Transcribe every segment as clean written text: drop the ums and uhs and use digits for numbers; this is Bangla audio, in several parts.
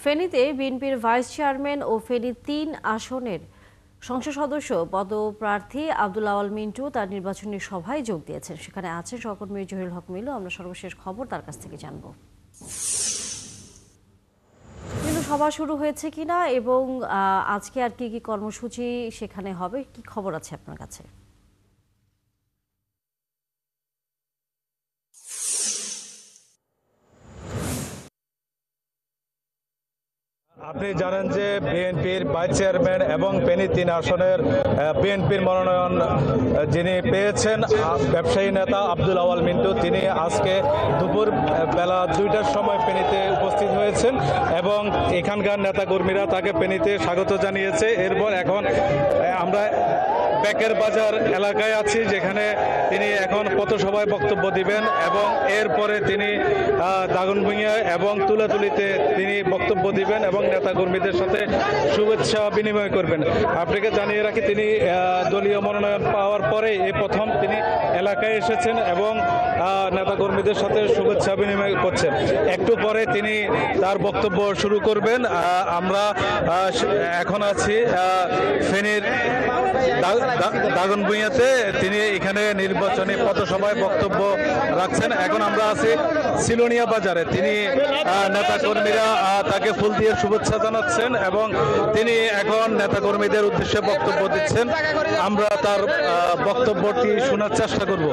ফেনীতে বিএনপির ভাইস চেয়ারম্যান ও ফেনী ৩ আসনের সংসদ সদস্য পদপ্রার্থী আব্দুল আওয়াল মিন্টু তার নির্বাচনী সভায় যোগ দিয়েছেন। সেখানে আছেন সহকর্মী জহিরুল হক মিলু। আমরা সর্বশেষ খবর তার কাছ থেকে জানব। মিলু, সভা শুরু হয়েছে কিনা এবং আজকে আর কি কর্মসূচি সেখানে হবে, কি খবর আছে আপনার কাছে? আপনি জানেন যে বিএনপির ভাইস চেয়ারম্যান এবং ফেনী ৩ আসনের বিএনপির মনোনয়ন যিনি পেয়েছেন ব্যবসায়ী নেতা আব্দুল আওয়াল মিন্টু, তিনি আজকে দুপুর বেলা ২টার সময় ফেনীতে উপস্থিত হয়েছেন এবং এখানকার নেতাকর্মীরা তাকে ফেনীতে স্বাগত জানিয়েছে। এরপর এখন আমরা বেকের বাজার এলাকায় আছি, যেখানে তিনি এখন পথসভায় বক্তব্য দিবেন এবং এরপরে তিনি দাগনভূঞা এবং তুলাতুলিতে তিনি বক্তব্য দিবেন এবং নেতাকর্মীদের সাথে শুভেচ্ছা বিনিময় করবেন। আপনাকে জানিয়ে রাখি, তিনি দলীয় মনোনয়ন পাওয়ার পরে এই প্রথম তিনি এলাকায় এসেছেন এবং নেতাকর্মীদের সাথে শুভেচ্ছা বিনিময় করছেন। একটু পরে তিনি তার বক্তব্য শুরু করবেন। আমরা এখন আছি ফেনীর দাগনভূঞাতে, তিনি এখানে নির্বাচনী পথসভায় বক্তব্য রাখছেন। এখন আমরা আছি সিলোনিয়া বাজারে, তিনি নেতাকর্মীরা তাকে ফুল দিয়ে শুভেচ্ছা জানাচ্ছেন এবং তিনি এখন নেতাকর্মীদের উদ্দেশ্যে বক্তব্য দিচ্ছেন। আমরা তার বক্তব্যটি শোনার চেষ্টা করব।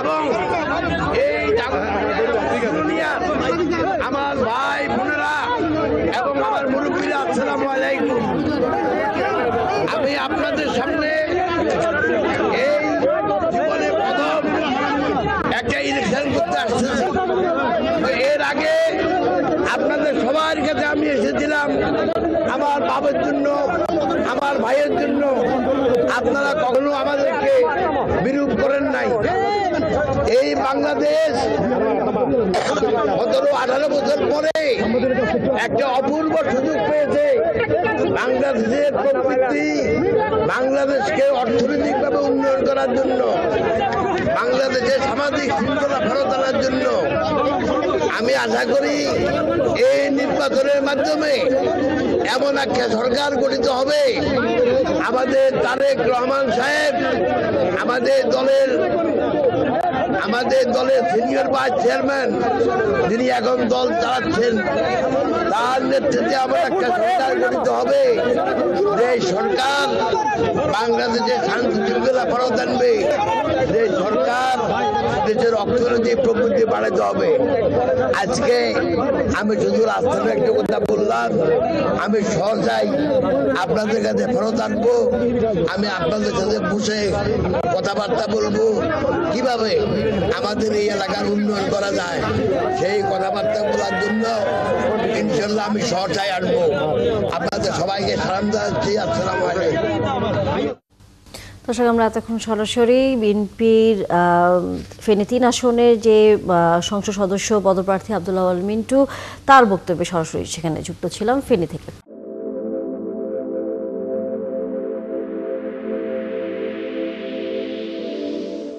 এবং এই আমার ভাই বোনেরা এবং আমার মুরব্বীরা, আসসালামু আলাইকুম। আমি আপনাদের সামনে এই জীবনে প্রথম একটা ইলেকশন করতে আসতেছি। এর আগে আপনাদের সবার কাছে আমি এসেছিলাম আমার বাবার জন্য, আমার ভাইয়ের জন্য। আপনারা কখনো আমাদেরকে বিরূপ করেন নাই। এই বাংলাদেশ 17-18 বছর পরে একটা অপূর্ব সুযোগ পেয়েছে বাংলাদেশের প্রবৃদ্ধি, বাংলাদেশকে অর্থনৈতিকভাবে উন্নয়ন করার জন্য, বাংলাদেশের সামাজিক শৃঙ্খলা ফেরত আনার জন্য। আমি আশা করি এই নির্বাচনের মাধ্যমে এমন একটা সরকার গঠিত হবে, আমাদের তারেক রহমান সাহেব আমাদের দলের সিনিয়র ভাইস চেয়ারম্যান, যিনি এখন দল চালাচ্ছেন, তার নেতৃত্বে আবার একটা সরকার গঠিত হবে, যে সরকার বাংলাদেশে শান্তি শৃঙ্খলা ফেরত আনবে, যে সরকার দেশের অর্থনৈতিক প্রবৃদ্ধি বাড়াতে হবে। আজকে আমি শুধু রাস্তার একটা কথা বললাম, আমি সহজাই আপনাদের কাছে ফেরত আনবো। আমি আপনাদের সাথে বসে কথাবার্তা বলবো, কিভাবে আমাদের এই এলাকার উন্নয়ন করা যায়, সেই কথাবার্তা বলার জন্য ইনশাল্লাহ আমি সহজাই আনবো। আপনাদের সবাইকে সালাম জানাচ্ছি। আসসালামু আলাইকুম। দর্শক, আমরা এতক্ষণ সরাসরি বিএনপির ফেনী ৩ আসনের যে সংসদ সদস্য পদপ্রার্থী আব্দুল আওয়াল মিন্টু তার বক্তব্যে সরাসরি সেখানে যুক্ত ছিলাম ফেনী থেকে।